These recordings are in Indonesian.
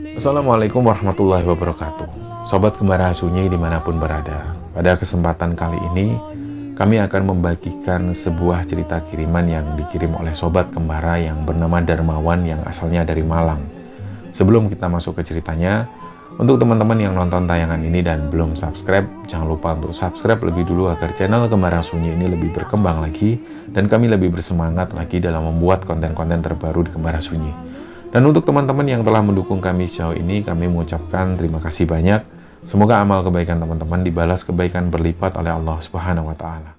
Assalamualaikum warahmatullahi wabarakatuh. Sobat Kembara Sunyi dimanapun berada, pada kesempatan kali ini kami akan membagikan sebuah cerita kiriman yang dikirim oleh Sobat Kembara yang bernama Darmawan yang asalnya dari Malang. Sebelum kita masuk ke ceritanya, untuk teman-teman yang nonton tayangan ini dan belum subscribe, jangan lupa untuk subscribe lebih dulu agar channel Kembara Sunyi ini lebih berkembang lagi dan kami lebih bersemangat lagi dalam membuat konten-konten terbaru di Kembara Sunyi. Dan untuk teman-teman yang telah mendukung kami sejauh ini, kami mengucapkan terima kasih banyak. Semoga amal kebaikan teman-teman dibalas kebaikan berlipat oleh Allah Subhanahu wa Ta'ala.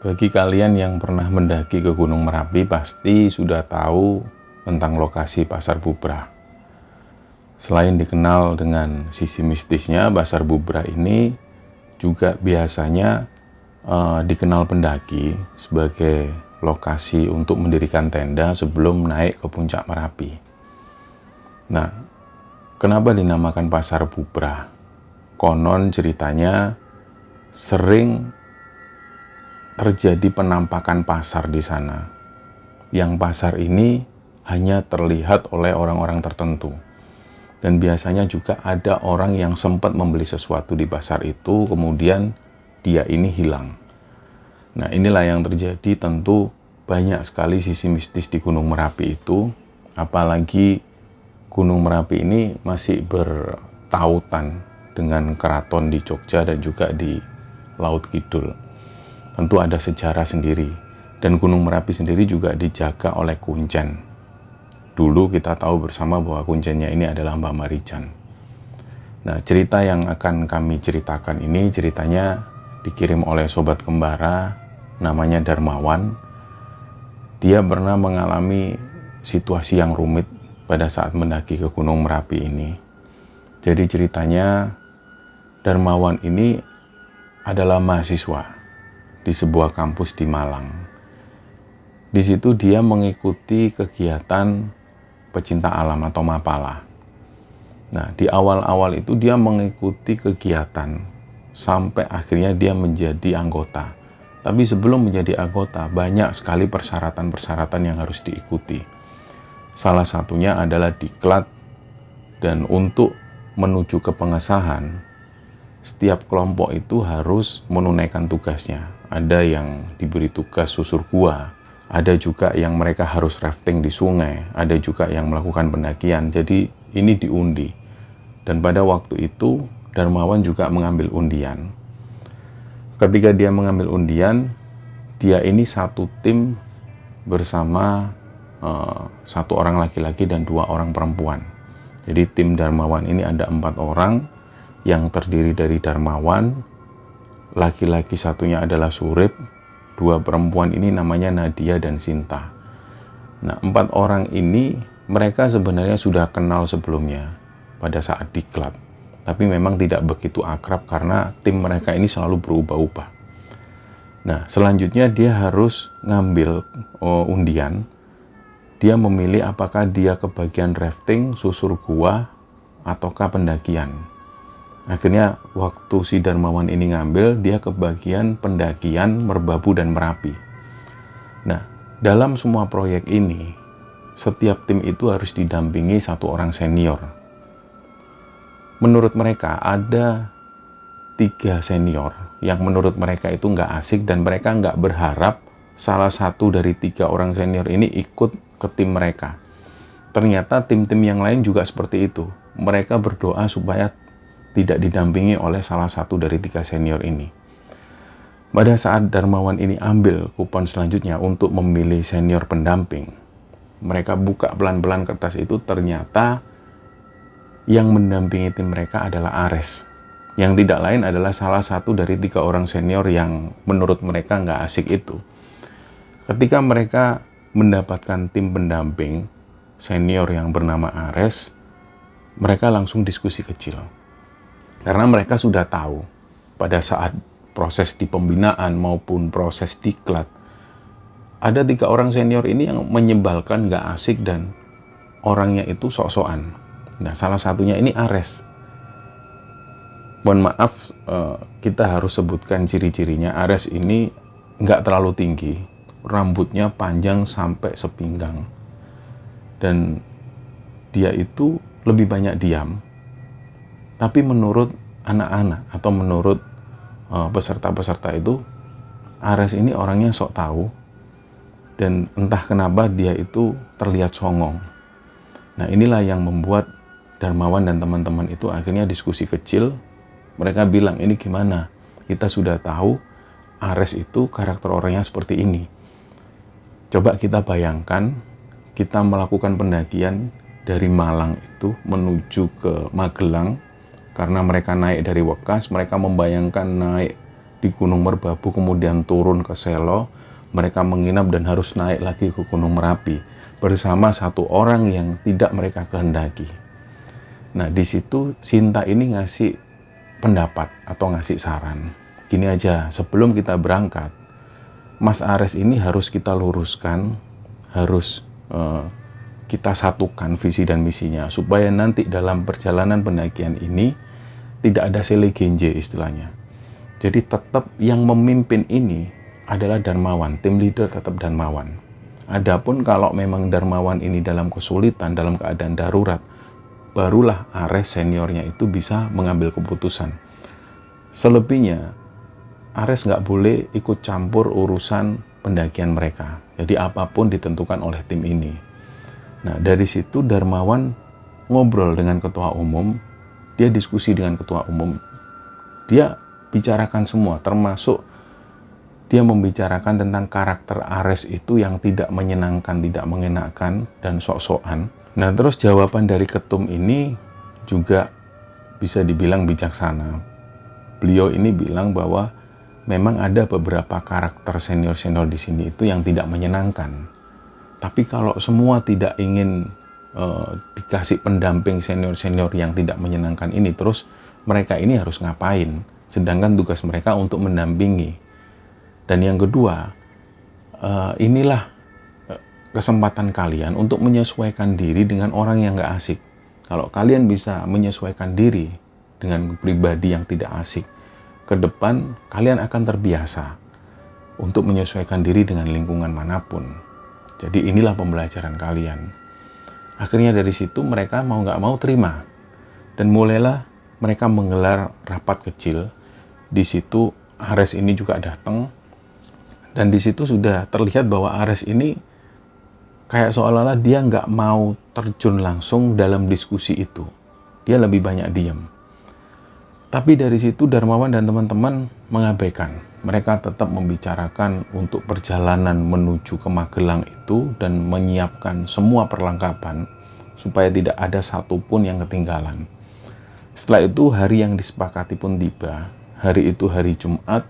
Bagi kalian yang pernah mendaki ke Gunung Merapi pasti sudah tahu tentang lokasi Pasar Bubrah. Selain dikenal dengan sisi mistisnya, Pasar Bubrah ini juga biasanya dikenal pendaki sebagai lokasi untuk mendirikan tenda sebelum naik ke puncak Merapi. Nah, kenapa dinamakan Pasar Bubrah? Konon ceritanya sering terjadi penampakan pasar di sana. Yang pasar ini hanya terlihat oleh orang-orang tertentu. Dan biasanya juga ada orang yang sempat membeli sesuatu di pasar itu, kemudian dia ini hilang. Nah, inilah yang terjadi. Tentu banyak sekali sisi mistis di Gunung Merapi itu, apalagi Gunung Merapi ini masih bertautan dengan keraton di Jogja dan juga di Laut Kidul. Tentu ada sejarah sendiri, dan Gunung Merapi sendiri juga dijaga oleh Kuncen. Dulu kita tahu bersama bahwa Kuncennya ini adalah Mbak Marijan. Nah, cerita yang akan kami ceritakan ini ceritanya dikirim oleh Sobat Kembara, namanya Darmawan. Dia pernah mengalami situasi yang rumit pada saat mendaki ke Gunung Merapi ini. Jadi ceritanya, Darmawan ini adalah mahasiswa di sebuah kampus di Malang. Di situ dia mengikuti kegiatan pecinta alam atau mapala. Nah, di awal-awal itu dia mengikuti kegiatan sampai akhirnya dia menjadi anggota. Tapi sebelum menjadi anggota, banyak sekali persyaratan-persyaratan yang harus diikuti. Salah satunya adalah diklat, dan untuk menuju ke pengesahan, setiap kelompok itu harus menunaikan tugasnya. Ada yang diberi tugas susur gua, ada juga yang mereka harus rafting di sungai, ada juga yang melakukan pendakian. Jadi ini diundi. Dan pada waktu itu Darmawan juga mengambil undian. Ketika dia mengambil undian, dia ini satu tim bersama satu orang laki-laki dan 2 orang perempuan. Jadi tim Darmawan ini ada 4 orang yang terdiri dari Darmawan, laki-laki satunya adalah Surip, 2 perempuan ini namanya Nadia dan Sinta. Nah, 4 orang ini mereka sebenarnya sudah kenal sebelumnya pada saat diklat, tapi memang tidak begitu akrab karena tim mereka ini selalu berubah-ubah. Nah, selanjutnya dia harus ngambil undian. Dia memilih apakah dia ke bagian rafting, susur gua, ataukah pendakian. Akhirnya waktu si Darmawan ini ngambil, dia ke bagian pendakian Merbabu dan Merapi. Nah, dalam semua proyek ini, setiap tim itu harus didampingi 1 orang senior. Menurut mereka ada 3 senior yang menurut mereka itu nggak asik, dan mereka nggak berharap salah satu dari 3 orang senior ini ikut ke tim mereka. Ternyata tim-tim yang lain juga seperti itu. Mereka berdoa supaya tidak didampingi oleh salah satu dari 3 senior ini. Pada saat Darmawan ini ambil kupon selanjutnya untuk memilih senior pendamping, mereka buka pelan-pelan kertas itu, ternyata yang mendampingi tim mereka adalah Ares. Yang tidak lain adalah salah satu dari 3 orang senior yang menurut mereka nggak asik itu. Ketika mereka mendapatkan tim pendamping senior yang bernama Ares, mereka langsung diskusi kecil. Karena mereka sudah tahu pada saat proses di pembinaan maupun proses diklat, ada 3 orang senior ini yang menyebalkan, nggak asik, dan orangnya itu sok-sokan. Nah, salah satunya ini Ares. Mohon maaf, kita harus sebutkan ciri-cirinya. Ares ini nggak terlalu tinggi, rambutnya panjang sampai sepinggang, dan dia itu lebih banyak diam. Tapi menurut anak-anak atau menurut peserta-peserta itu, Ares ini orangnya sok tahu, dan entah kenapa dia itu terlihat songong. Nah, inilah yang membuat Darmawan dan teman-teman itu akhirnya diskusi kecil. Mereka bilang, ini gimana? Kita sudah tahu Ares itu karakter orangnya seperti ini. Coba kita bayangkan, kita melakukan pendakian dari Malang itu menuju ke Magelang. Karena mereka naik dari Wekas, mereka membayangkan naik di Gunung Merbabu, kemudian turun ke Selo. Mereka menginap dan harus naik lagi ke Gunung Merapi bersama 1 orang yang tidak mereka kehendaki. Nah, di situ Sinta ini ngasih pendapat atau ngasih saran. Gini aja, sebelum kita berangkat, Mas Ares ini harus kita luruskan, harus kita satukan visi dan misinya, supaya nanti dalam perjalanan pendakian ini tidak ada selegenje istilahnya. Jadi tetap yang memimpin ini adalah Darmawan, tim leader tetap Darmawan. Adapun kalau memang Darmawan ini dalam kesulitan, dalam keadaan darurat, barulah Ares seniornya itu bisa mengambil keputusan. Selebihnya, Ares nggak boleh ikut campur urusan pendakian mereka. Jadi apapun ditentukan oleh tim ini. Nah, dari situ Darmawan ngobrol dengan ketua umum, dia diskusi dengan ketua umum, dia bicarakan semua, termasuk dia membicarakan tentang karakter Ares itu yang tidak menyenangkan, tidak mengenakan, dan sok-sokan. Nah, terus jawaban dari ketum ini juga bisa dibilang bijaksana. Beliau ini bilang bahwa memang ada beberapa karakter senior-senior di sini itu yang tidak menyenangkan. Tapi kalau semua tidak ingin dikasih pendamping senior-senior yang tidak menyenangkan ini, terus mereka ini harus ngapain? Sedangkan tugas mereka untuk mendampingi. Dan yang kedua, inilah kesempatan kalian untuk menyesuaikan diri dengan orang yang gak asik. Kalau kalian bisa menyesuaikan diri dengan pribadi yang tidak asik, ke depan kalian akan terbiasa untuk menyesuaikan diri dengan lingkungan manapun. Jadi inilah pembelajaran kalian. Akhirnya dari situ mereka mau nggak mau terima. Dan mulailah mereka menggelar rapat kecil. Di situ Ares ini juga datang. Dan di situ sudah terlihat bahwa Ares ini kayak seolah-olah dia nggak mau terjun langsung dalam diskusi itu. Dia lebih banyak diam. Tapi dari situ Darmawan dan teman-teman mengabaikan. Mereka tetap membicarakan untuk perjalanan menuju ke Magelang itu dan menyiapkan semua perlengkapan supaya tidak ada satupun yang ketinggalan. Setelah itu hari yang disepakati pun tiba. Hari itu hari Jumat,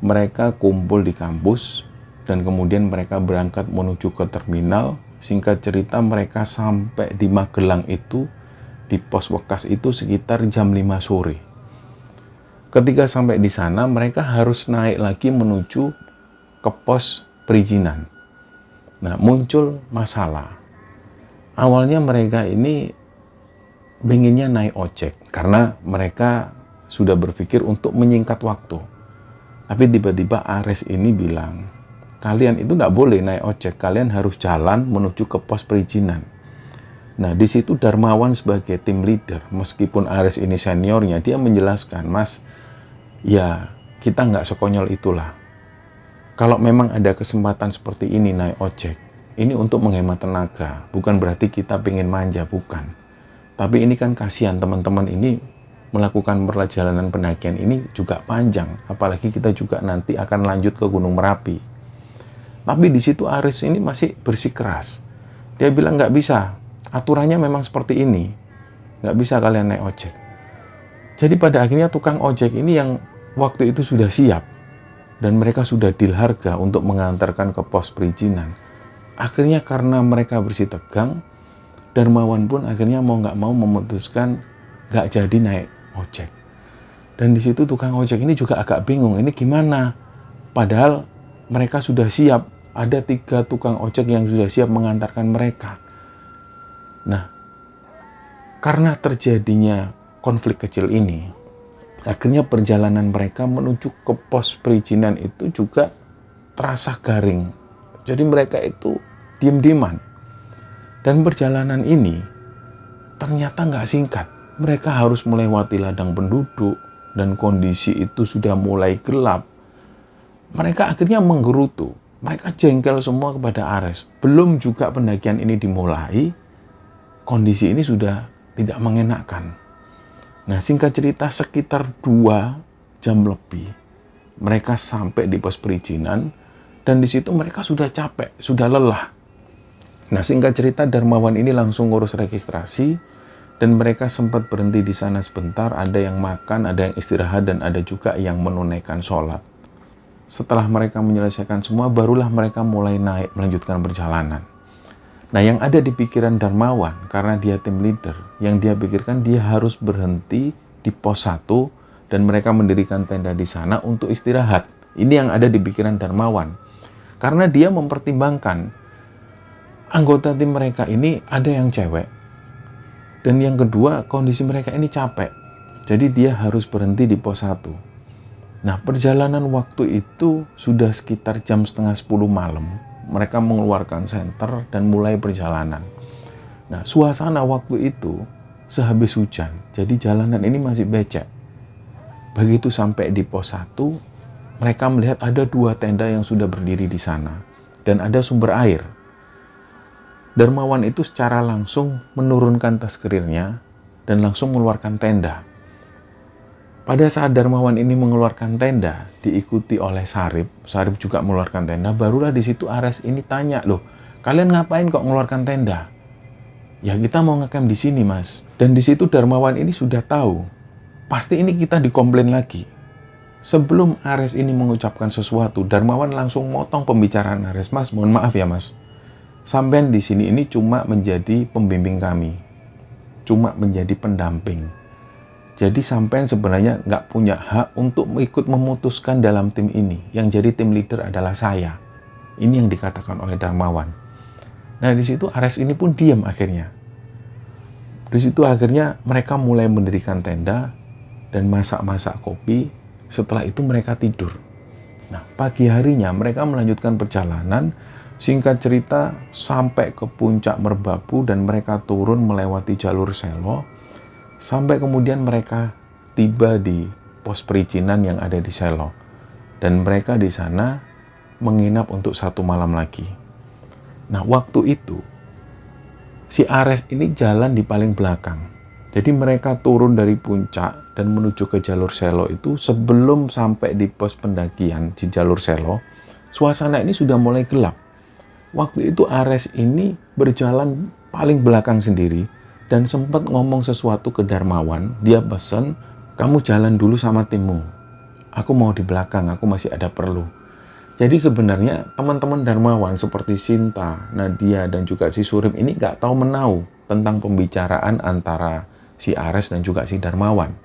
mereka kumpul di kampus dan kemudian mereka berangkat menuju ke terminal. Singkat cerita mereka sampai di Magelang itu, di pos Wekas itu sekitar jam 5 sore. Ketika sampai di sana, mereka harus naik lagi menuju ke pos perizinan. Nah, muncul masalah. Awalnya mereka ini pengennya naik ojek, karena mereka sudah berpikir untuk menyingkat waktu. Tapi tiba-tiba Ares ini bilang, kalian itu nggak boleh naik ojek, kalian harus jalan menuju ke pos perizinan. Nah, di situ Darmawan sebagai tim leader, meskipun Ares ini seniornya, dia menjelaskan, Mas, ya, kita nggak sekonyol itulah. Kalau memang ada kesempatan seperti ini naik ojek, ini untuk menghemat tenaga. Bukan berarti kita pengen manja, bukan. Tapi ini kan kasihan teman-teman ini melakukan perjalanan pendakian ini juga panjang, apalagi kita juga nanti akan lanjut ke Gunung Merapi. Tapi di situ Aris ini masih bersikeras. Dia bilang nggak bisa, aturannya memang seperti ini, nggak bisa kalian naik ojek. Jadi pada akhirnya tukang ojek ini yang waktu itu sudah siap dan mereka sudah deal harga untuk mengantarkan ke pos perizinan. Akhirnya karena mereka bersih tegang, Darmawan pun akhirnya mau nggak mau memutuskan nggak jadi naik ojek. Dan di situ tukang ojek ini juga agak bingung, ini gimana? Padahal mereka sudah siap, ada 3 tukang ojek yang sudah siap mengantarkan mereka. Nah, karena terjadinya konflik kecil ini, akhirnya perjalanan mereka menuju ke pos perizinan itu juga terasa garing. Jadi mereka itu diem-dieman. Dan perjalanan ini ternyata nggak singkat. Mereka harus melewati ladang penduduk dan kondisi itu sudah mulai gelap. Mereka akhirnya menggerutu. Mereka jengkel semua kepada Ares. Belum juga pendakian ini dimulai, kondisi ini sudah tidak mengenakan. Nah, singkat cerita sekitar 2 jam lebih mereka sampai di pos perizinan dan di situ mereka sudah capek, sudah lelah. Nah, singkat cerita Darmawan ini langsung ngurus registrasi dan mereka sempat berhenti di sana sebentar, ada yang makan, ada yang istirahat dan ada juga yang menunaikan sholat. Setelah mereka menyelesaikan semua, barulah mereka mulai naik melanjutkan perjalanan. Nah, yang ada di pikiran Darmawan, karena dia tim leader, yang dia pikirkan dia harus berhenti di pos 1 dan mereka mendirikan tenda di sana untuk istirahat. Ini yang ada di pikiran Darmawan. Karena dia mempertimbangkan anggota tim mereka ini ada yang cewek. Dan yang kedua, kondisi mereka ini capek. Jadi dia harus berhenti di pos 1. Nah, perjalanan waktu itu sudah sekitar jam setengah 10 malam. Mereka mengeluarkan senter dan mulai perjalanan. Nah, suasana waktu itu sehabis hujan. Jadi jalanan ini masih becek. Begitu sampai di pos 1, mereka melihat ada 2 tenda yang sudah berdiri di sana. Dan ada sumber air. Darmawan itu secara langsung menurunkan tas kerirnya dan langsung mengeluarkan tenda. Pada saat Darmawan ini mengeluarkan tenda, diikuti oleh Sarip juga mengeluarkan tenda, barulah di situ Ares ini tanya, loh, kalian ngapain kok mengeluarkan tenda? Ya kita mau ngecamp di sini mas. Dan di situ Darmawan ini sudah tahu, pasti ini kita dikomplain lagi. Sebelum Ares ini mengucapkan sesuatu, Darmawan langsung motong pembicaraan Ares, mas, mohon maaf ya mas. Sampean di sini ini cuma menjadi pembimbing kami, cuma menjadi pendamping. Jadi sampean sebenarnya nggak punya hak untuk ikut memutuskan dalam tim ini. Yang jadi tim leader adalah saya. Ini yang dikatakan oleh Darmawan. Nah di situ Ares ini pun diam akhirnya. Di situ akhirnya mereka mulai mendirikan tenda dan masak-masak kopi. Setelah itu mereka tidur. Nah pagi harinya mereka melanjutkan perjalanan. Singkat cerita, sampai ke puncak Merbabu dan mereka turun melewati jalur Selo, sampai kemudian mereka tiba di pos perizinan yang ada di Selo. Dan mereka di sana menginap untuk 1 malam lagi. Nah, waktu itu, si Ares ini jalan di paling belakang. Jadi mereka turun dari puncak dan menuju ke jalur Selo itu sebelum sampai di pos pendakian di jalur Selo, suasana ini sudah mulai gelap. Waktu itu Ares ini berjalan paling belakang sendiri dan sempat ngomong sesuatu ke Darmawan. Dia pesan, kamu jalan dulu sama timmu. Aku mau di belakang, aku masih ada perlu. Jadi sebenarnya teman-teman Darmawan seperti Sinta, Nadia, dan juga si Surip ini nggak tahu menau tentang pembicaraan antara si Ares dan juga si Darmawan.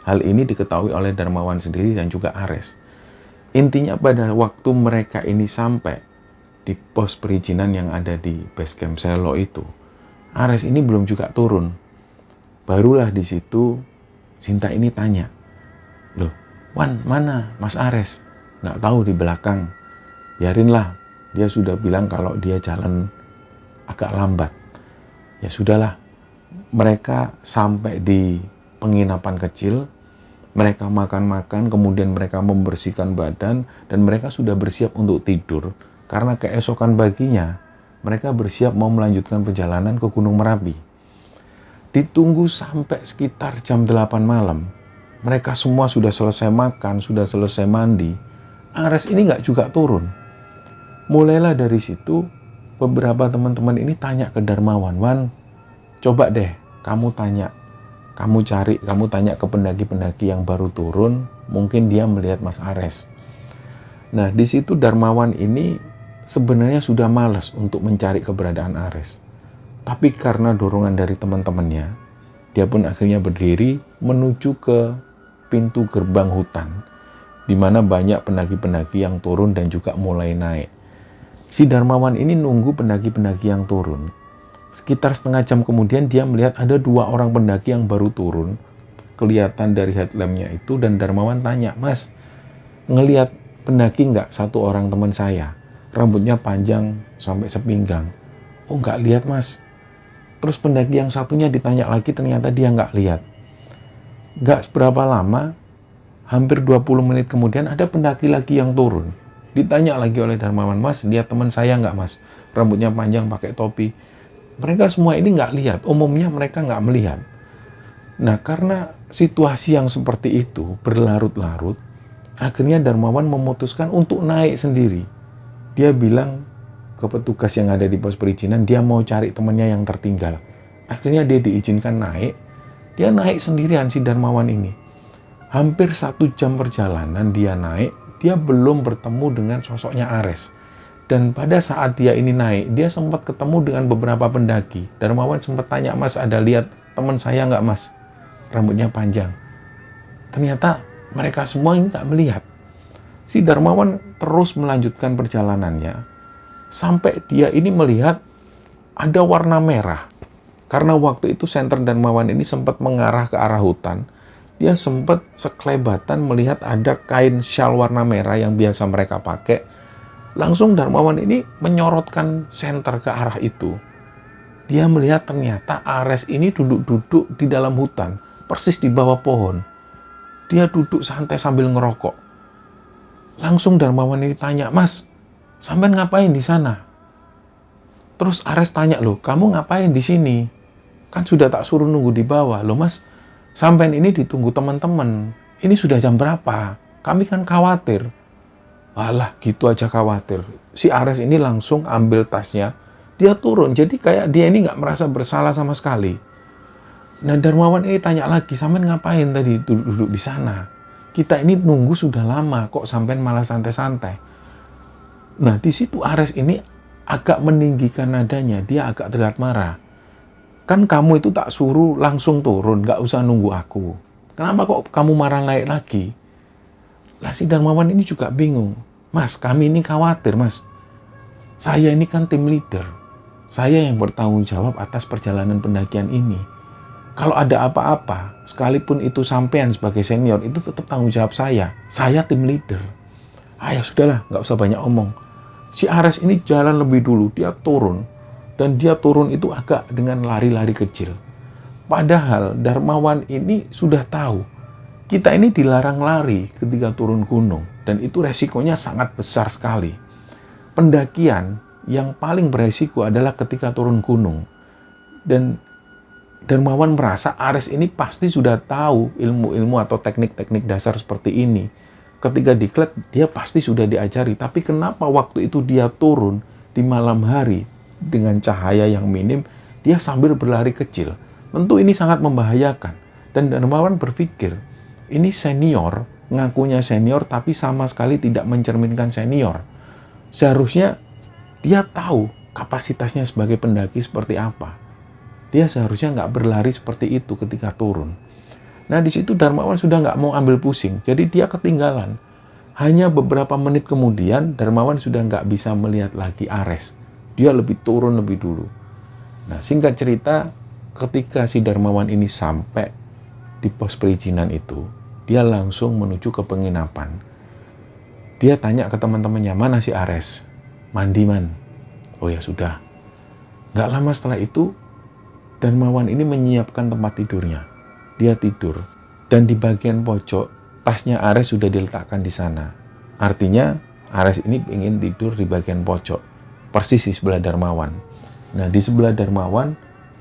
Hal ini diketahui oleh Darmawan sendiri dan juga Ares. Intinya pada waktu mereka ini sampai di pos perizinan yang ada di base camp Selo itu, Ares ini belum juga turun. Barulah di situ Sinta ini tanya, loh, Wan, mana Mas Ares? Nggak tahu di belakang. Biarinlah, dia sudah bilang kalau dia jalan agak lambat. Ya sudahlah, mereka sampai di penginapan kecil, mereka makan-makan, kemudian mereka membersihkan badan, dan mereka sudah bersiap untuk tidur. Karena keesokan paginya, mereka bersiap mau melanjutkan perjalanan ke Gunung Merapi. Ditunggu sampai sekitar jam 8 malam. Mereka semua sudah selesai makan, sudah selesai mandi. Ares ini nggak juga turun. Mulailah dari situ, beberapa teman-teman ini tanya ke Darmawan, "Wan, coba deh kamu tanya, kamu cari, kamu tanya ke pendaki-pendaki yang baru turun, mungkin dia melihat Mas Ares." Nah, di situ Darmawan ini sebenarnya sudah malas untuk mencari keberadaan Ares. Tapi karena dorongan dari teman-temannya, dia pun akhirnya berdiri menuju ke pintu gerbang hutan, di mana banyak pendaki-pendaki yang turun dan juga mulai naik. Si Darmawan ini nunggu pendaki-pendaki yang turun. Sekitar setengah jam kemudian dia melihat ada 2 orang pendaki yang baru turun. Kelihatan dari headlampnya itu, dan Darmawan tanya, "Mas, ngelihat pendaki nggak satu orang teman saya? Rambutnya panjang sampai sepinggang." "Oh, nggak lihat, Mas." Terus pendaki yang satunya ditanya lagi, ternyata dia nggak lihat. Nggak seberapa lama, hampir 20 menit kemudian ada pendaki lagi yang turun. Ditanya lagi oleh Darmawan, "Mas, lihat teman saya nggak, Mas? Rambutnya panjang, pakai topi." Mereka semua ini nggak lihat, umumnya mereka nggak melihat. Nah, karena situasi yang seperti itu berlarut-larut, akhirnya Darmawan memutuskan untuk naik sendiri. Dia bilang ke petugas yang ada di pos perizinan, dia mau cari temannya yang tertinggal. Akhirnya dia diizinkan naik. Dia naik sendirian, si Darmawan ini. Hampir 1 jam perjalanan dia naik, dia belum bertemu dengan sosoknya Ares. Dan pada saat dia ini naik, dia sempat ketemu dengan beberapa pendaki. Darmawan sempat tanya, "Mas, ada lihat teman saya nggak, Mas? Rambutnya panjang." Ternyata mereka semua ini nggak melihat. Si Darmawan terus melanjutkan perjalanannya sampai dia ini melihat ada warna merah. Karena waktu itu senter Darmawan ini sempat mengarah ke arah hutan. Dia sempat sekelebatan melihat ada kain syal warna merah yang biasa mereka pakai. Langsung Darmawan ini menyorotkan senter ke arah itu. Dia melihat ternyata Ares ini duduk-duduk di dalam hutan, persis di bawah pohon. Dia duduk santai sambil ngerokok. Langsung Darmawan ini tanya, "Mas, sampean ngapain di sana?" Terus Ares tanya, "Loh, kamu ngapain di sini? Kan sudah tak suruh nunggu di bawah." "Loh, Mas, sampean ini ditunggu teman-teman. Ini sudah jam berapa? Kami kan khawatir." Alah, gitu aja khawatir. Si Ares ini langsung ambil tasnya, dia turun. Jadi kayak dia ini nggak merasa bersalah sama sekali. Nah, Darmawan ini tanya lagi, "Sampean ngapain tadi duduk-duduk di sana? Kita ini nunggu sudah lama, kok sampean malah santai-santai?" Nah, di situ Ares ini agak meninggikan nadanya, dia agak terlihat marah. "Kan kamu itu tak suruh langsung turun, nggak usah nunggu aku. Kenapa kok kamu marah naik lagi?" Lah, si Darmawan ini juga bingung. "Mas, kami ini khawatir, Mas. Saya ini kan tim leader. Saya yang bertanggung jawab atas perjalanan pendakian ini. Kalau ada apa-apa, sekalipun itu sampean sebagai senior, itu tetap tanggung jawab saya. Saya tim leader." "Ya sudahlah, nggak usah banyak omong." Si Ares ini jalan lebih dulu, dia turun. Dan dia turun itu agak dengan lari-lari kecil. Padahal Darmawan ini sudah tahu, kita ini dilarang lari ketika turun gunung. Dan itu resikonya sangat besar sekali. Pendakian yang paling beresiko adalah ketika turun gunung. Dan Darmawan merasa Ares ini pasti sudah tahu ilmu-ilmu atau teknik-teknik dasar seperti ini. Ketika diklat, dia pasti sudah diajari. Tapi kenapa waktu itu dia turun di malam hari dengan cahaya yang minim, dia sambil berlari kecil? Tentu ini sangat membahayakan. Dan Darmawan berpikir, ini senior, ngakunya senior, tapi sama sekali tidak mencerminkan senior. Seharusnya dia tahu kapasitasnya sebagai pendaki seperti apa. Dia seharusnya nggak berlari seperti itu ketika turun. Nah, di situ Darmawan sudah nggak mau ambil pusing, jadi dia ketinggalan. Hanya beberapa menit kemudian, Darmawan sudah nggak bisa melihat lagi Ares. Dia turun lebih dulu. Nah, singkat cerita, ketika si Darmawan ini sampai di pos perizinan itu, dia langsung menuju ke penginapan. Dia tanya ke teman-temannya, "Mana si Ares?" "Mandi, Man." "Oh ya sudah." Nggak lama setelah itu, Darmawan ini menyiapkan tempat tidurnya. Dia tidur. Dan di bagian pojok, tasnya Ares sudah diletakkan di sana. Artinya, Ares ini ingin tidur di bagian pojok, persis di sebelah Darmawan. Nah, di sebelah Darmawan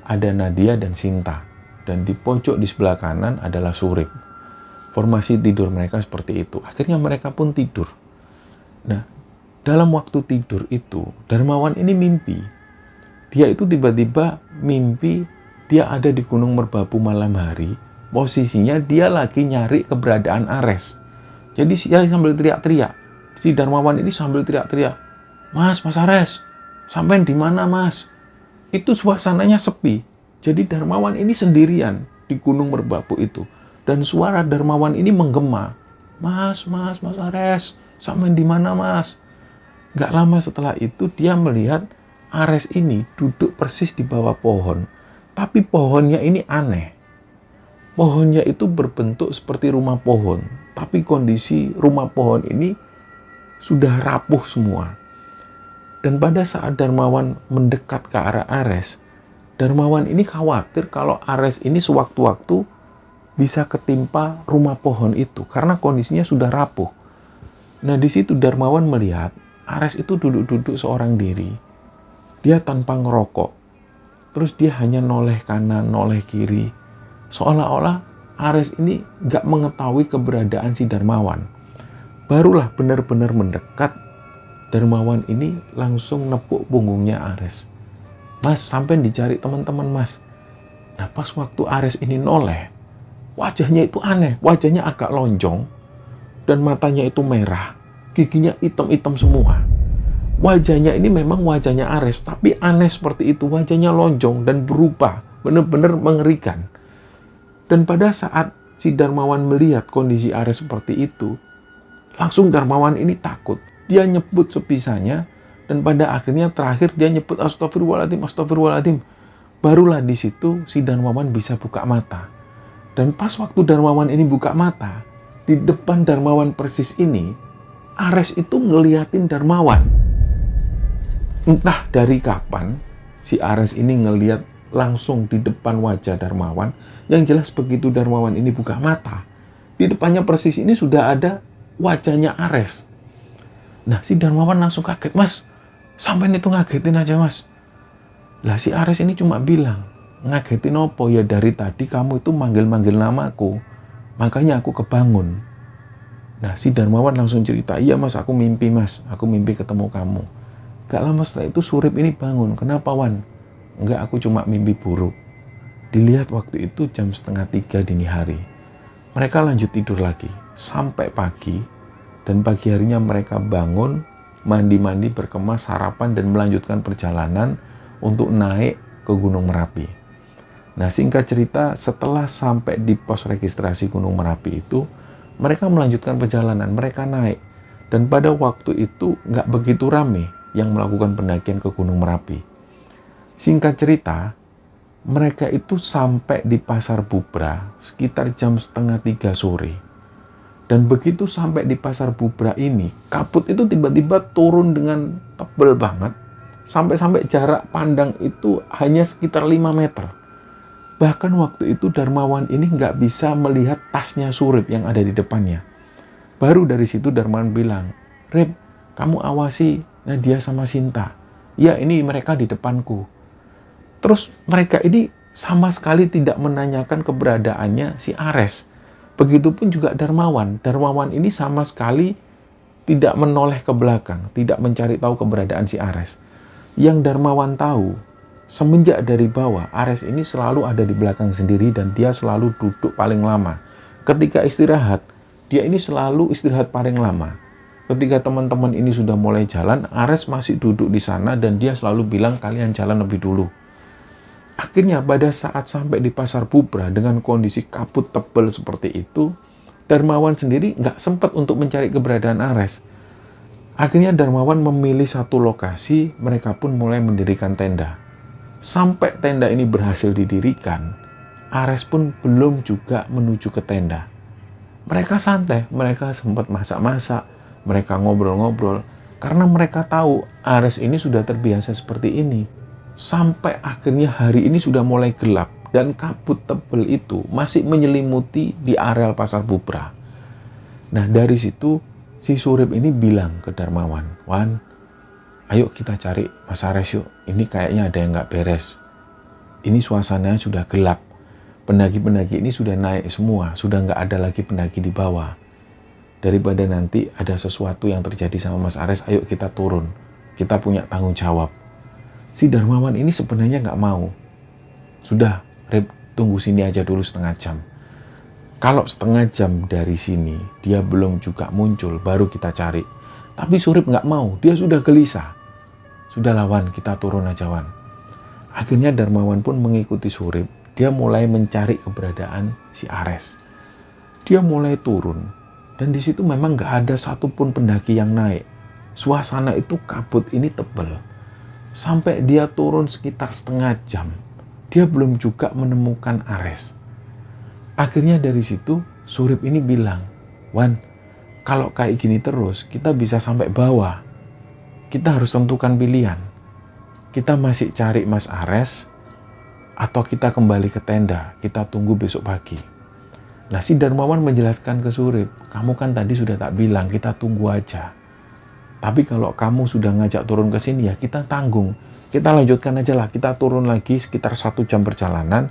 ada Nadia dan Sinta. dan di pojok di sebelah kanan adalah Surip. Formasi tidur mereka seperti itu. Akhirnya mereka pun tidur. Nah, dalam waktu tidur itu, Darmawan ini mimpi. Dia itu tiba-tiba mimpi dia ada di Gunung Merbabu malam hari. Posisinya dia lagi nyari keberadaan Ares. Jadi dia sambil teriak-teriak. Si Darmawan ini sambil teriak-teriak. Mas Ares, sampai di mana Mas? Itu suasananya sepi. Jadi Darmawan ini sendirian di Gunung Merbabu itu. Dan suara Darmawan ini menggema. Mas Ares, sampai di mana Mas? Gak lama setelah itu dia melihat Ares ini duduk persis di bawah pohon. Tapi pohonnya ini aneh. Pohonnya itu berbentuk seperti rumah pohon. Tapi kondisi rumah pohon ini sudah rapuh semua. Dan pada saat Darmawan mendekat ke arah Ares, Darmawan ini khawatir kalau Ares ini sewaktu-waktu bisa ketimpa rumah pohon itu. Karena kondisinya sudah rapuh. Nah di situ Darmawan melihat Ares itu duduk-duduk seorang diri. Dia tanpa ngerokok. Terus dia hanya noleh kanan, noleh kiri. Seolah-olah Ares ini gak mengetahui keberadaan si Darmawan. Barulah benar-benar mendekat, Darmawan ini langsung nepuk punggungnya Ares. Mas, sampai dicari teman-teman Mas. Nah pas waktu Ares ini noleh, wajahnya itu aneh. Wajahnya agak lonjong. Dan matanya itu merah. Giginya hitam-hitam semua. Wajahnya ini memang wajahnya Ares, tapi aneh seperti itu. Wajahnya lonjong dan berubah, benar-benar mengerikan. Dan pada saat si Darmawan melihat kondisi Ares seperti itu, langsung Darmawan ini takut. Dia nyebut sebisanya, dan pada akhirnya terakhir dia nyebut astagfirullahaladzim. Barulah di situ si Darmawan bisa buka mata. Dan pas waktu Darmawan ini buka mata, di depan Darmawan persis ini, Ares itu ngeliatin Darmawan. Entah dari kapan si Ares ini ngeliat langsung di depan wajah Darmawan. Yang jelas begitu Darmawan ini buka mata, di depannya persis ini sudah ada wajahnya Ares. Nah si Darmawan langsung kaget. Mas, sampai itu ngagetin aja Mas. Lah si Ares ini cuma bilang, ngagetin apa? Ya dari tadi kamu itu manggil-manggil namaku, makanya aku kebangun. Nah si Darmawan langsung cerita, iya Mas, aku mimpi Mas, aku mimpi ketemu kamu. Gak lama setelah itu Surip ini bangun. Kenapa Wan? Enggak, aku cuma mimpi buruk. Dilihat waktu itu jam 2:30 dini hari. Mereka lanjut tidur lagi sampai pagi. Dan pagi harinya mereka bangun, mandi-mandi, berkemas, sarapan, dan melanjutkan perjalanan untuk naik ke Gunung Merapi. Nah singkat cerita, setelah sampai di pos registrasi Gunung Merapi itu, mereka melanjutkan perjalanan, mereka naik. Dan pada waktu itu nggak begitu rame yang melakukan pendakian ke Gunung Merapi. Singkat cerita, mereka itu sampai di Pasar Bubra sekitar jam 2:30 sore. Dan begitu sampai di Pasar Bubra ini, kabut itu tiba-tiba turun dengan tebal banget. Sampai-sampai jarak pandang itu hanya sekitar 5 meter. Bahkan waktu itu Darmawan ini nggak bisa melihat tasnya Surip yang ada di depannya. Baru dari situ Darmawan bilang, Rip, kamu awasi Nadia sama Sinta. Ya ini mereka di depanku. Terus mereka ini sama sekali tidak menanyakan keberadaannya si Ares. Begitupun juga Darmawan. Darmawan ini sama sekali tidak menoleh ke belakang, tidak mencari tahu keberadaan si Ares. Yang Darmawan tahu, semenjak dari bawah, Ares ini selalu ada di belakang sendiri dan dia selalu duduk paling lama. Ketika istirahat, dia ini selalu istirahat paling lama. Ketika teman-teman ini sudah mulai jalan, Ares masih duduk di sana dan dia selalu bilang, kalian jalan lebih dulu. Akhirnya pada saat sampai di Pasar Bubra dengan kondisi kabut tebal seperti itu, Darmawan sendiri nggak sempat untuk mencari keberadaan Ares. Akhirnya Darmawan memilih satu lokasi, mereka pun mulai mendirikan tenda. Sampai tenda ini berhasil didirikan, Ares pun belum juga menuju ke tenda. Mereka santai, mereka sempat masak-masak, mereka ngobrol-ngobrol, karena mereka tahu Ares ini sudah terbiasa seperti ini. Sampai akhirnya hari ini sudah mulai gelap dan kabut tebal itu masih menyelimuti di areal Pasar Bubra. Nah dari situ si Surip ini bilang ke Darmawan, Wan, ayo kita cari Mas Ares yuk, ini kayaknya ada yang nggak beres. Ini suasananya sudah gelap. Pendaki-pendaki ini sudah naik semua, sudah nggak ada lagi pendaki di bawah. Daripada nanti ada sesuatu yang terjadi sama Mas Ares, ayo kita turun. Kita punya tanggung jawab. Si Darmawan ini sebenarnya nggak mau. Sudah, Rip, tunggu sini aja dulu setengah jam. Kalau setengah jam dari sini, dia belum juga muncul, baru kita cari. Tapi Surip nggak mau, dia sudah gelisah. Sudah lawan, kita turun aja Wan. Akhirnya Darmawan pun mengikuti Surip. Dia mulai mencari keberadaan si Ares. Dia mulai turun. Dan di situ memang nggak ada satupun pendaki yang naik. Suasana itu kabut ini tebal. Sampai dia turun sekitar setengah jam. Dia belum juga menemukan Ares. Akhirnya dari situ Surip ini bilang, Wan, kalau kayak gini terus kita bisa sampai bawah. Kita harus tentukan pilihan. Kita masih cari Mas Ares atau kita kembali ke tenda, kita tunggu besok pagi. Nah, si Darmawan menjelaskan ke Surip, kamu kan tadi sudah tak bilang, kita tunggu aja. Tapi kalau kamu sudah ngajak turun ke sini, ya kita tanggung. Kita lanjutkan aja lah, kita turun lagi sekitar 1 jam perjalanan.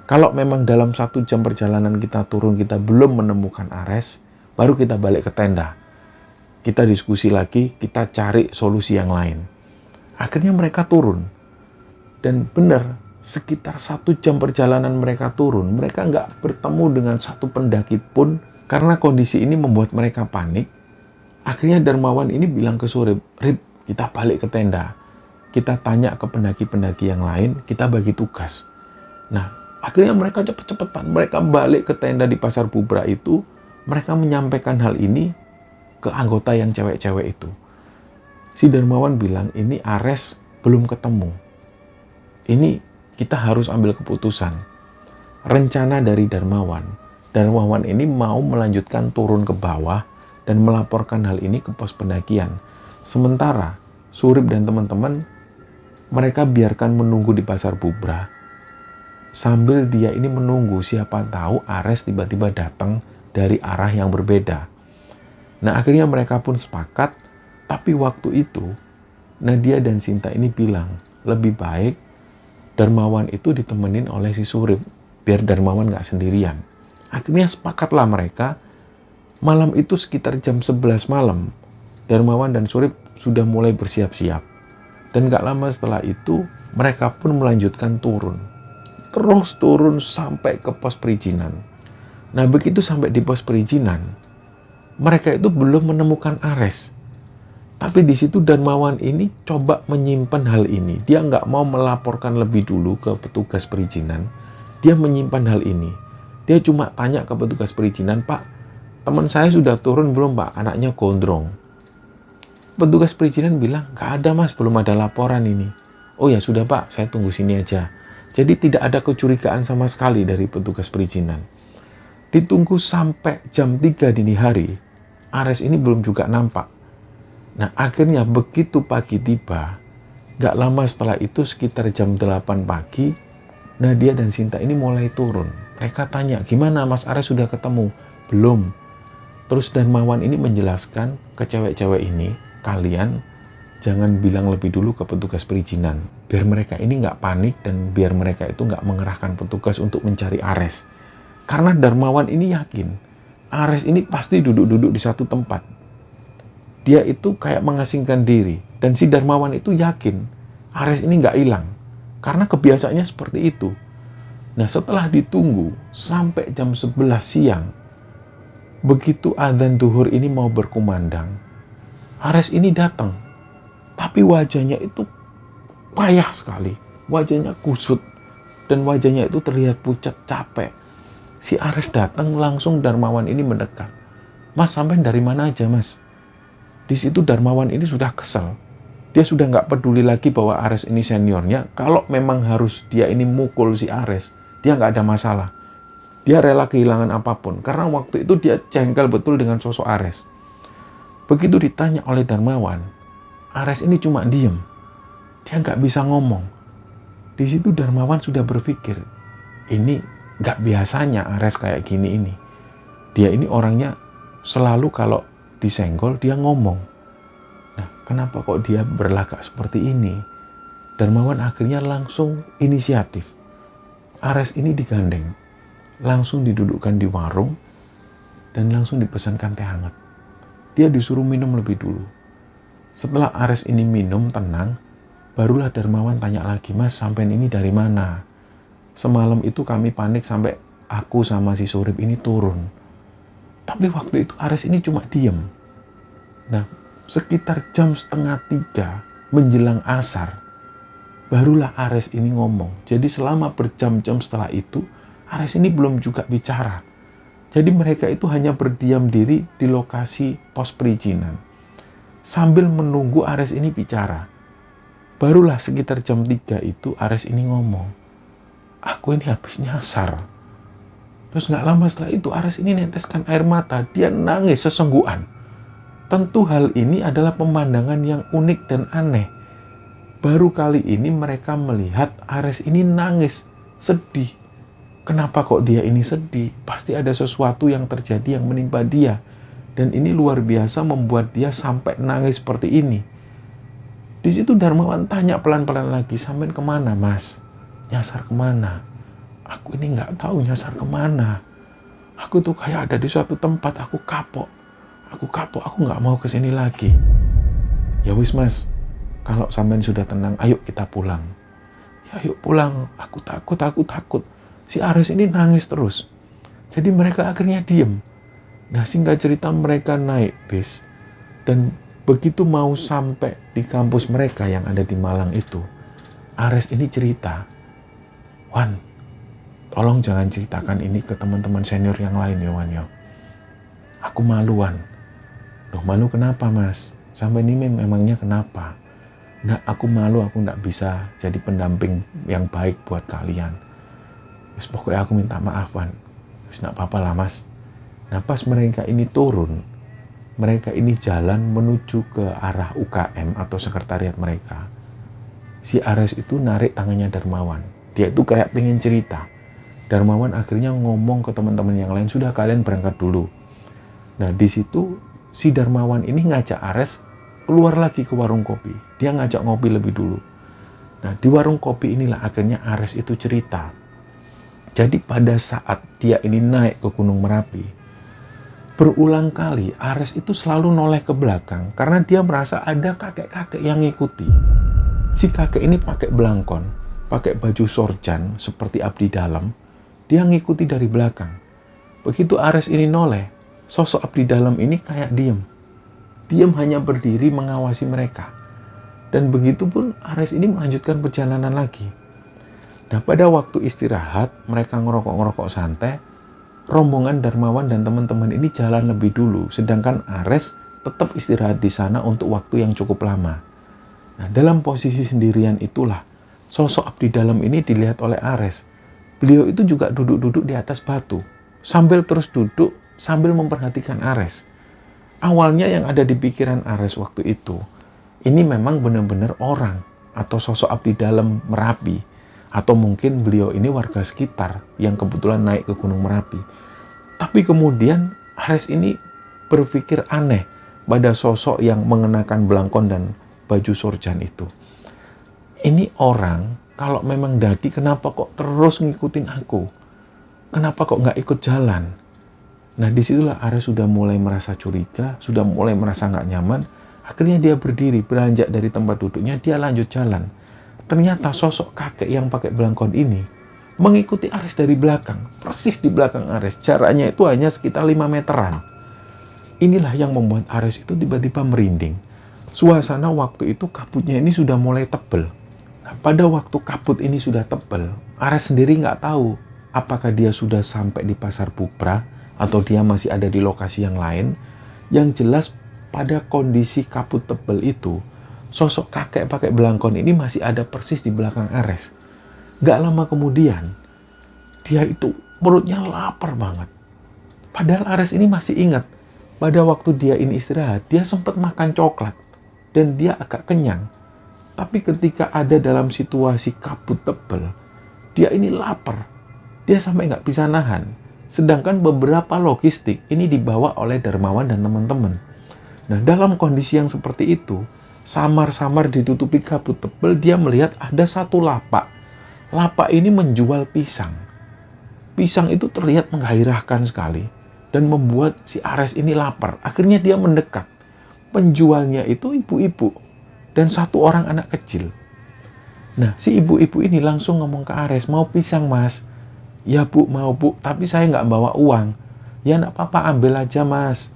Kalau memang dalam 1 jam perjalanan kita turun, kita belum menemukan Ares, baru kita balik ke tenda. Kita diskusi lagi, kita cari solusi yang lain. Akhirnya mereka turun. Dan benar, sekitar 1 jam perjalanan mereka turun, mereka nggak bertemu dengan satu pendaki pun karena kondisi ini membuat mereka panik. Akhirnya Darmawan ini bilang ke Surip, Rip, kita balik ke tenda. Kita tanya ke pendaki-pendaki yang lain, kita bagi tugas. Nah, akhirnya mereka cepet-cepetan, mereka balik ke tenda di Pasar Bubra itu, mereka menyampaikan hal ini ke anggota yang cewek-cewek itu. Si Darmawan bilang, ini Ares belum ketemu. Ini kita harus ambil keputusan. Rencana dari Darmawan ini mau melanjutkan turun ke bawah dan melaporkan hal ini ke pos pendakian. Sementara Surip dan teman-teman mereka biarkan menunggu di Pasar Bubra. Sambil dia ini menunggu, siapa tahu Ares tiba-tiba datang dari arah yang berbeda. Nah, akhirnya mereka pun sepakat, tapi waktu itu Nadia dan Sinta ini bilang, lebih baik Darmawan itu ditemenin oleh si Surip, biar Darmawan nggak sendirian. Akhirnya sepakatlah mereka. Malam itu sekitar jam 11 malam, Darmawan dan Surip sudah mulai bersiap-siap. Dan nggak lama setelah itu, mereka pun melanjutkan turun. Terus turun sampai ke pos perizinan. Nah, begitu sampai di pos perizinan, mereka itu belum menemukan Ares. Tapi di situ Darmawan ini coba menyimpan hal ini. Dia nggak mau melaporkan lebih dulu ke petugas perizinan. Dia menyimpan hal ini. Dia cuma tanya ke petugas perizinan, Pak, teman saya sudah turun belum Pak? Anaknya gondrong. Petugas perizinan bilang, nggak ada Mas, belum ada laporan ini. Oh ya sudah Pak, saya tunggu sini aja. Jadi tidak ada kecurigaan sama sekali dari petugas perizinan. Ditunggu sampai jam 3 dini hari, Ares ini belum juga nampak. Nah, akhirnya begitu pagi tiba, gak lama setelah itu sekitar jam 8 pagi, Nadia dan Sinta ini mulai turun. Mereka tanya, gimana Mas Ares sudah ketemu? Belum. Terus Darmawan ini menjelaskan ke cewek-cewek ini, kalian jangan bilang lebih dulu ke petugas perizinan. Biar mereka ini gak panik dan biar mereka itu gak mengerahkan petugas untuk mencari Ares. Karena Darmawan ini yakin, Ares ini pasti duduk-duduk di satu tempat. Dia itu kayak mengasingkan diri. Dan si Darmawan itu yakin Ares ini nggak hilang. Karena kebiasaannya seperti itu. Nah, setelah ditunggu sampai jam 11 siang, begitu adzan zuhur ini mau berkumandang, Ares ini datang. Tapi wajahnya itu payah sekali. Wajahnya kusut. Dan wajahnya itu terlihat pucat, capek. Si Ares datang, langsung Darmawan ini mendekat. Mas, sampai dari mana aja Mas? Di situ Darmawan ini sudah kesal. Dia sudah nggak peduli lagi bahwa Ares ini seniornya. Kalau memang harus dia ini mukul si Ares, dia nggak ada masalah. Dia rela kehilangan apapun. Karena waktu itu dia jengkel betul dengan sosok Ares. Begitu ditanya oleh Darmawan, Ares ini cuma diem. Dia nggak bisa ngomong. Di situ Darmawan sudah berpikir, ini nggak biasanya Ares kayak gini ini. Dia ini orangnya selalu kalau disenggol dia ngomong. Nah, kenapa kok dia berlagak seperti ini? Darmawan akhirnya langsung inisiatif. Ares ini digandeng. langsung didudukkan di warung, dan langsung dipesankan teh hangat. Dia disuruh minum lebih dulu. Setelah Ares ini minum tenang, barulah Darmawan tanya lagi, "Mas, sampean ini dari mana? Semalam itu kami panik sampai aku sama si Surip ini turun." Tapi waktu itu Ares ini cuma diem. Nah, sekitar jam 2:30 menjelang asar, barulah Ares ini ngomong. Jadi selama berjam-jam setelah itu, Ares ini belum juga bicara. Jadi mereka itu hanya berdiam diri di lokasi pos perizinan, sambil menunggu Ares ini bicara. Barulah sekitar jam 3 itu Ares ini ngomong, "Aku ini habis nyasar." Terus gak lama setelah itu Ares ini neteskan air mata. Dia nangis sesenggukan. Tentu hal ini adalah pemandangan yang unik dan aneh. Baru kali ini mereka melihat Ares ini nangis, sedih. Kenapa kok dia ini sedih? Pasti ada sesuatu yang terjadi yang menimpa dia. Dan ini luar biasa membuat dia sampai nangis seperti ini. Di situ Darmawan tanya pelan-pelan lagi, "Sampean kemana, Mas? Nyasar kemana?" "Aku ini nggak tahu nyasar kemana. Aku tuh kayak ada di suatu tempat, aku kapok, aku nggak mau kesini lagi." "Ya wis, Mas, kalau sampean sudah tenang, ayo kita pulang." "Ya ayo pulang, aku takut." Si Ares ini nangis terus. Jadi mereka akhirnya diem. Nah, singkat cerita mereka naik bis. Dan begitu mau sampai di kampus mereka yang ada di Malang itu, Ares ini cerita, "Wan, tolong jangan ceritakan ini ke teman-teman senior yang lain ya, Wan, ya. Aku malu, Wan." "Loh, malu kenapa, Mas? Sampai ini memangnya kenapa?" "Nah, aku malu, aku nggak bisa jadi pendamping yang baik buat kalian. Wis pokoknya aku minta maaf, Wan." "Wis nggak apa-apa lah, Mas." Nah, pas mereka ini turun, mereka ini jalan menuju ke arah UKM atau sekretariat mereka. Si Ares itu narik tangannya Darmawan. Dia itu kayak pengen cerita. Darmawan akhirnya ngomong ke teman-teman yang lain, "Sudah, kalian berangkat dulu." Nah, di situ si Darmawan ini ngajak Ares keluar lagi ke warung kopi. Dia ngajak ngopi lebih dulu. Nah, di warung kopi inilah akhirnya Ares itu cerita. Jadi pada saat dia ini naik ke Gunung Merapi, berulang kali Ares itu selalu noleh ke belakang karena dia merasa ada kakek-kakek yang ngikuti. Si kakek ini pakai belangkon, pakai baju sorjan seperti abdi dalam. Dia ngikuti dari belakang. Begitu Ares ini noleh, sosok abdi dalam ini kayak diem. Diem hanya berdiri mengawasi mereka. Dan begitu pun Ares ini melanjutkan perjalanan lagi. Nah, pada waktu istirahat, mereka ngerokok-ngerokok santai. Rombongan Darmawan dan teman-teman ini jalan lebih dulu, sedangkan Ares tetap istirahat di sana untuk waktu yang cukup lama. Nah, dalam posisi sendirian itulah sosok abdi dalam ini dilihat oleh Ares. Beliau itu juga duduk-duduk di atas batu, sambil terus duduk, sambil memperhatikan Ares. Awalnya yang ada di pikiran Ares waktu itu, ini memang benar-benar orang atau sosok abdi dalam Merapi. Atau mungkin beliau ini warga sekitar yang kebetulan naik ke Gunung Merapi. Tapi kemudian Ares ini berpikir aneh pada sosok yang mengenakan belangkon dan baju sorjan itu. Ini orang kalau memang daki, kenapa kok terus ngikutin aku? Kenapa kok nggak ikut jalan? Nah, disitulah Ares sudah mulai merasa curiga, sudah mulai merasa nggak nyaman. Akhirnya dia berdiri, beranjak dari tempat duduknya, dia lanjut jalan. Ternyata sosok kakek yang pakai belangkon ini mengikuti Ares dari belakang, persis di belakang Ares. Jaraknya itu hanya sekitar 5 meteran. Inilah yang membuat Ares itu tiba-tiba merinding. Suasana waktu itu kabutnya ini sudah mulai tebal. Nah, pada waktu kabut ini sudah tebal, Ares sendiri nggak tahu apakah dia sudah sampai di Pasar Bubra atau dia masih ada di lokasi yang lain. Yang jelas pada kondisi kabut tebal itu, sosok kakek pakai belangkon ini masih ada persis di belakang Ares. Gak lama kemudian, dia itu perutnya lapar banget. Padahal Ares ini masih ingat, pada waktu dia ini istirahat, dia sempat makan coklat. Dan dia agak kenyang. Tapi ketika ada dalam situasi kabut tebal, dia ini lapar. Dia sampai gak bisa nahan. Sedangkan beberapa logistik ini dibawa oleh Darmawan dan teman-teman. Nah, dalam kondisi yang seperti itu, samar-samar ditutupi kabut tebal, dia melihat ada satu lapak. Lapak ini menjual pisang. pisang itu terlihat menggairahkan sekali dan membuat si Ares ini lapar. Akhirnya dia mendekat. Penjualnya itu ibu-ibu dan satu orang anak kecil. Nah, si ibu-ibu ini langsung ngomong ke Ares, mau pisang mas? Ya bu, mau bu, tapi saya nggak bawa uang. Ya nggak apa-apa, ambil aja mas.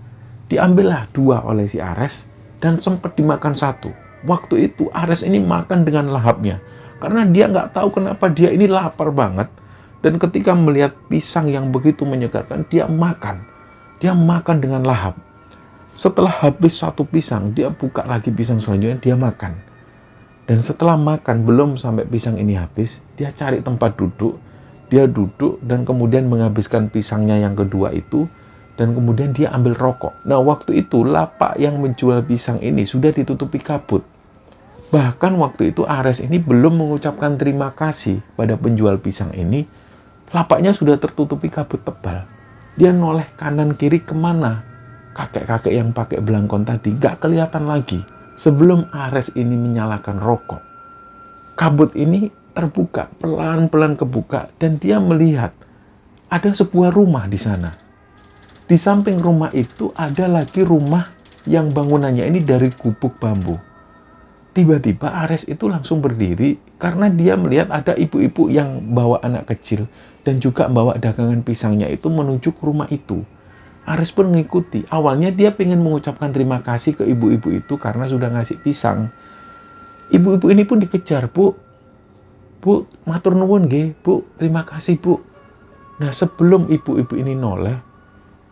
Diambillah 2 oleh si Ares dan sempat dimakan 1. Waktu itu Ares ini makan dengan lahapnya. Karena dia nggak tahu kenapa dia ini lapar banget. Dan ketika melihat pisang yang begitu menyegarkan, dia makan. Dia makan dengan lahap. Setelah habis 1 pisang, dia buka lagi pisang selanjutnya, dia makan. Dan setelah makan, belum sampai pisang ini habis, dia cari tempat duduk. Dia duduk dan kemudian menghabiskan pisangnya yang kedua itu. Dan kemudian dia ambil rokok. Nah, waktu itu lapak yang menjual pisang ini sudah ditutupi kabut. Bahkan waktu itu Ares ini belum mengucapkan terima kasih pada penjual pisang ini. Lapaknya sudah tertutupi kabut tebal. Dia noleh kanan kiri kemana? Kakek-kakek yang pakai belangkon tadi gak kelihatan lagi. Sebelum Ares ini menyalakan rokok, kabut ini terbuka, pelan-pelan kebuka, dan dia melihat ada sebuah rumah di sana. Di samping rumah itu ada lagi rumah yang bangunannya ini dari gubuk bambu. Tiba-tiba Ares itu langsung berdiri karena dia melihat ada ibu-ibu yang bawa anak kecil dan juga bawa dagangan pisangnya itu menuju ke rumah itu. Ares pun mengikuti. Awalnya dia ingin mengucapkan terima kasih ke ibu-ibu itu karena sudah ngasih pisang. Ibu-ibu ini pun dikejar, Bu, matur nuwun nggih, Bu, terima kasih, Bu. Nah, sebelum ibu-ibu ini noleh,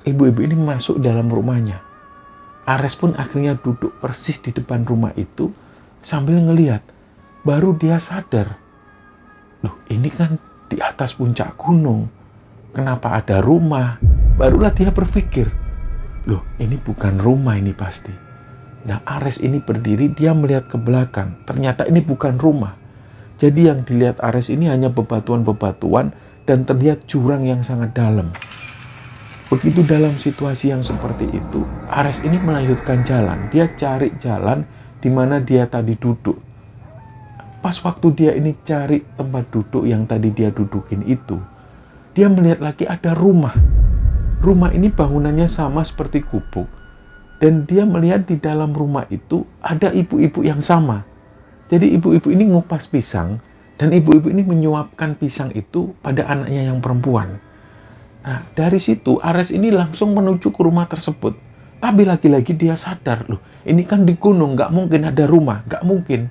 ibu-ibu ini masuk dalam rumahnya. Ares pun akhirnya duduk persis di depan rumah itu sambil ngelihat. Baru dia sadar, loh ini kan di atas puncak gunung. Kenapa ada rumah? Barulah dia berpikir, loh ini bukan rumah ini pasti. Nah, Ares ini berdiri, dia melihat ke belakang. Ternyata ini bukan rumah. Jadi yang dilihat Ares ini hanya bebatuan-bebatuan dan terlihat jurang yang sangat dalam. Begitu dalam situasi yang seperti itu, Ares ini melanjutkan jalan. Dia cari jalan di mana dia tadi duduk. Pas waktu dia ini cari tempat duduk yang tadi dia dudukin itu, dia melihat lagi ada rumah. Rumah ini bangunannya sama seperti gubuk. Dan dia melihat di dalam rumah itu ada ibu-ibu yang sama. Jadi ibu-ibu ini ngupas pisang dan ibu-ibu ini menyuapkan pisang itu pada anaknya yang perempuan. Nah, dari situ Ares ini langsung menuju ke rumah tersebut. Tapi lagi-lagi dia sadar, loh ini kan di gunung, nggak mungkin ada rumah, nggak mungkin.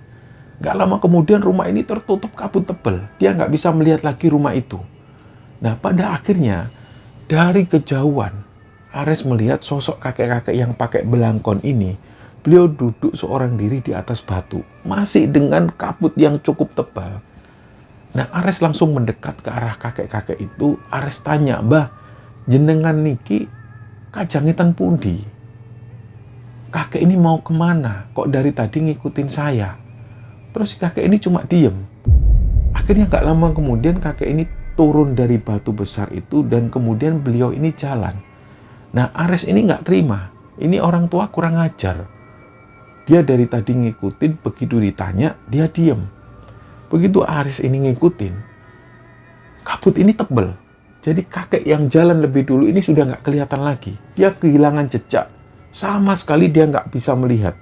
Nggak lama kemudian rumah ini tertutup kabut tebal. Dia nggak bisa melihat lagi rumah itu. Nah, pada akhirnya dari kejauhan Ares melihat sosok kakek-kakek yang pakai belangkon ini. Beliau duduk seorang diri di atas batu, masih dengan kabut yang cukup tebal. Nah, Ares langsung mendekat ke arah kakek-kakek itu. Ares tanya, "Mbah, jenengan niki kajangitan pundi? Kakek ini mau kemana? Kok dari tadi ngikutin saya?" Terus kakek ini cuma diem. Akhirnya gak lama kemudian kakek ini turun dari batu besar itu dan kemudian beliau ini jalan. Nah, Ares ini gak terima. Ini orang tua kurang ajar. Dia dari tadi ngikutin, begitu ditanya, dia diem. Begitu Ares ini ngikutin, kabut ini tebel. Jadi kakek yang jalan lebih dulu ini sudah gak kelihatan lagi. Dia kehilangan jejak. Sama sekali dia gak bisa melihat.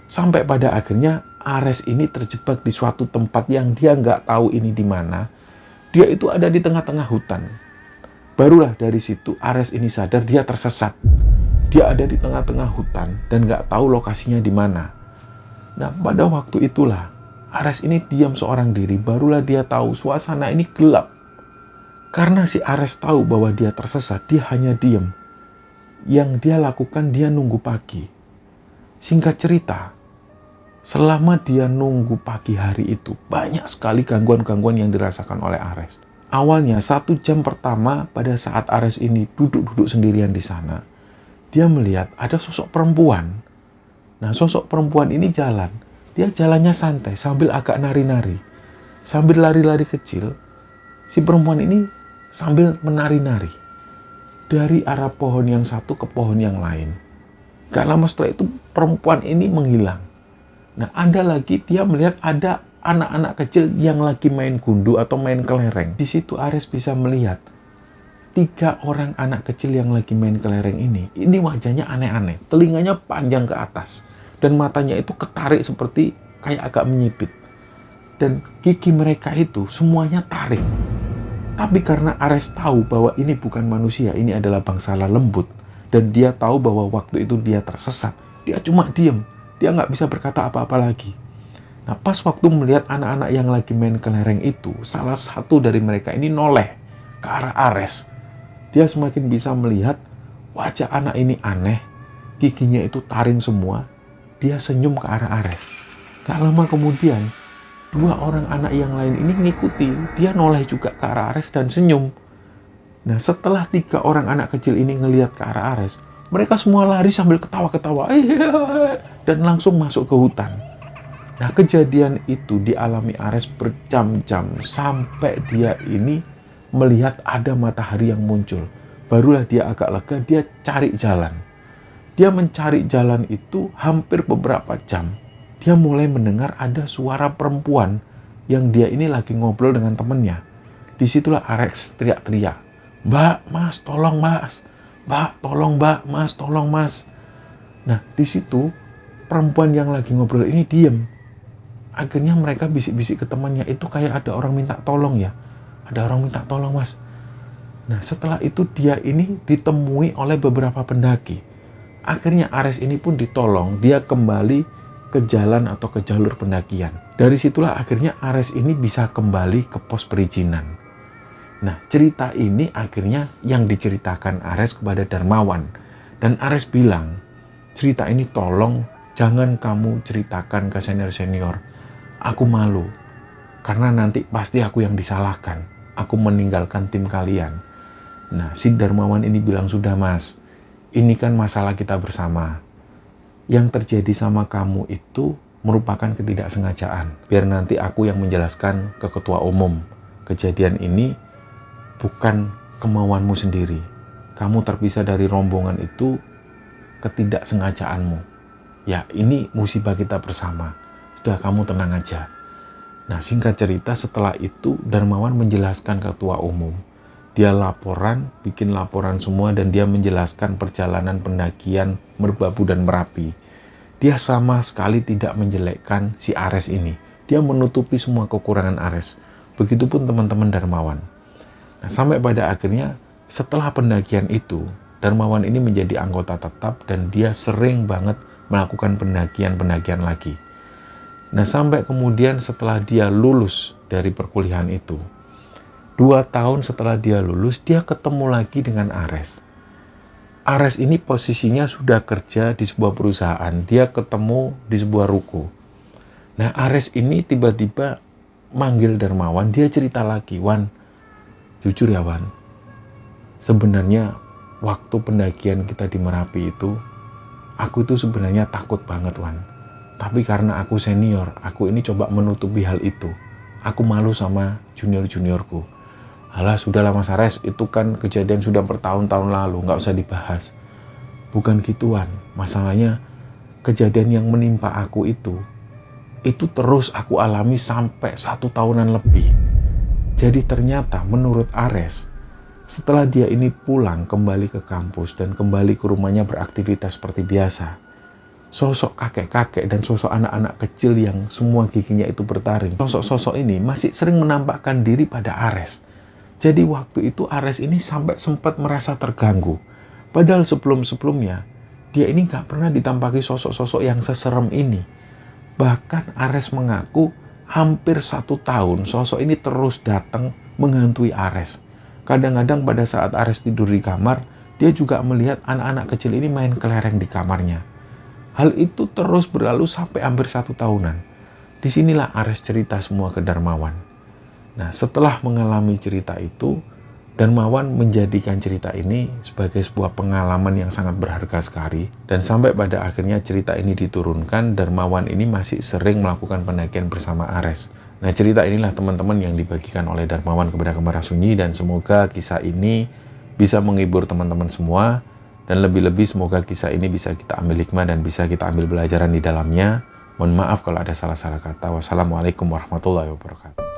Sampai pada akhirnya Ares ini terjebak di suatu tempat yang dia nggak tahu ini di mana. Dia itu ada di tengah-tengah hutan. Barulah dari situ Ares ini sadar dia tersesat. Dia ada di tengah-tengah hutan dan nggak tahu lokasinya di mana. Nah, pada waktu itulah Ares ini diam seorang diri. Barulah dia tahu suasana ini gelap. Karena si Ares tahu bahwa dia tersesat, dia hanya diam. Yang dia lakukan, dia nunggu pagi. Singkat cerita, selama dia nunggu pagi hari itu, banyak sekali gangguan-gangguan yang dirasakan oleh Ares. Awalnya 1 jam pertama pada saat Ares ini duduk-duduk sendirian di sana, dia melihat ada sosok perempuan. Nah, sosok perempuan ini jalan. Dia jalannya santai sambil agak nari-nari. Sambil lari-lari kecil, si perempuan ini sambil menari-nari. Dari arah pohon yang satu ke pohon yang lain. Gak lama setelah itu perempuan ini menghilang. Nah, ada lagi dia melihat ada anak-anak kecil yang lagi main gundu atau main kelereng. Di situ Ares bisa melihat 3 orang anak kecil yang lagi main kelereng ini wajahnya aneh-aneh, telinganya panjang ke atas, dan matanya itu ketarik seperti kayak agak menyipit. Dan gigi mereka itu semuanya taring. Tapi karena Ares tahu bahwa ini bukan manusia, ini adalah bangsawan lembut, dan dia tahu bahwa waktu itu dia tersesat, dia cuma diem, dia nggak bisa berkata apa-apa lagi. Nah, pas waktu melihat anak-anak yang lagi main kelereng itu, salah satu dari mereka ini noleh ke arah Ares. Dia semakin bisa melihat wajah anak ini aneh, giginya itu taring semua. Dia senyum ke arah Ares. Gak lama kemudian, 2 orang anak yang lain ini mengikuti. Dia noleh juga ke arah Ares dan senyum. Nah, setelah 3 orang anak kecil ini ngelihat ke arah Ares, mereka semua lari sambil ketawa-ketawa dan langsung masuk ke hutan. Nah, kejadian itu dialami Ares berjam-jam sampai dia ini melihat ada matahari yang muncul. Barulah dia agak lega, dia cari jalan. Dia mencari jalan itu hampir beberapa jam. Dia mulai mendengar ada suara perempuan yang dia ini lagi ngobrol dengan temannya. Disitulah Ares teriak-teriak, "Mbak, Mas, tolong Mas. Mbak, tolong Mbak, Mas, tolong Mas." Nah, di situ perempuan yang lagi ngobrol ini diem. Akhirnya mereka bisik-bisik ke temannya, itu kayak ada orang minta tolong ya. Ada orang minta tolong Mas. Nah, setelah itu dia ini ditemui oleh beberapa pendaki. Akhirnya Ares ini pun ditolong, dia kembali ke jalan atau ke jalur pendakian. Dari situlah akhirnya Ares ini bisa kembali ke pos perizinan. Nah, cerita ini akhirnya yang diceritakan Ares kepada Darmawan. Dan Ares bilang, cerita ini tolong jangan kamu ceritakan ke senior-senior. Aku malu, karena nanti pasti aku yang disalahkan. Aku meninggalkan tim kalian. Nah, si Darmawan ini bilang, "Sudah Mas, ini kan masalah kita bersama. Yang terjadi sama kamu itu merupakan ketidaksengajaan. Biar nanti aku yang menjelaskan ke ketua umum. Kejadian ini bukan kemauanmu sendiri. Kamu terpisah dari rombongan itu ketidaksengajaanmu. Ya, ini musibah kita bersama. Sudah, kamu tenang aja." Nah, singkat cerita, setelah itu Darmawan menjelaskan ke ketua umum. Dia bikin laporan semua, dan dia menjelaskan perjalanan pendakian Merbabu dan Merapi. Dia sama sekali tidak menjelekkan si Ares ini. Dia menutupi semua kekurangan Ares. Begitupun teman-teman Darmawan. Nah, sampai pada akhirnya setelah pendakian itu, Darmawan ini menjadi anggota tetap dan dia sering banget melakukan pendakian-pendakian lagi. Nah, sampai kemudian setelah dia lulus dari perkuliahan itu, 2 tahun setelah dia lulus, dia ketemu lagi dengan Ares. Ares ini posisinya sudah kerja di sebuah perusahaan. Dia ketemu di sebuah ruko. Nah, Ares ini tiba-tiba manggil Darmawan. Dia cerita lagi, "Wan, jujur ya Wan, sebenarnya waktu pendakian kita di Merapi itu, aku itu sebenarnya takut banget Wan. Tapi karena aku senior, aku ini coba menutupi hal itu. Aku malu sama junior-juniorku." "Alah, sudahlah Mas Ares, itu kan kejadian sudah bertahun-tahun lalu, nggak usah dibahas." "Bukan gituan, masalahnya kejadian yang menimpa aku itu terus aku alami sampai 1 tahunan lebih." Jadi ternyata menurut Ares, setelah dia ini pulang kembali ke kampus dan kembali ke rumahnya beraktivitas seperti biasa, sosok kakek-kakek dan sosok anak-anak kecil yang semua giginya itu bertaring, sosok-sosok ini masih sering menampakkan diri pada Ares. Jadi waktu itu Ares ini sampai sempat merasa terganggu. Padahal sebelum-sebelumnya, dia ini gak pernah ditampaki sosok-sosok yang seserem ini. Bahkan Ares mengaku hampir 1 tahun sosok ini terus datang menghantui Ares. Kadang-kadang pada saat Ares tidur di kamar, dia juga melihat anak-anak kecil ini main kelereng di kamarnya. Hal itu terus berlalu sampai hampir 1 tahunan. Disinilah Ares cerita semua ke Darmawan. Nah, setelah mengalami cerita itu, Darmawan menjadikan cerita ini sebagai sebuah pengalaman yang sangat berharga sekali. Dan sampai pada akhirnya cerita ini diturunkan, Darmawan ini masih sering melakukan pendakian bersama Ares. Nah, cerita inilah teman-teman yang dibagikan oleh Darmawan kepada Kembar Sunyi, dan semoga kisah ini bisa menghibur teman-teman semua. Dan lebih-lebih semoga kisah ini bisa kita ambil hikmah dan bisa kita ambil pelajaran di dalamnya. Mohon maaf kalau ada salah-salah kata. Wassalamualaikum warahmatullahi wabarakatuh.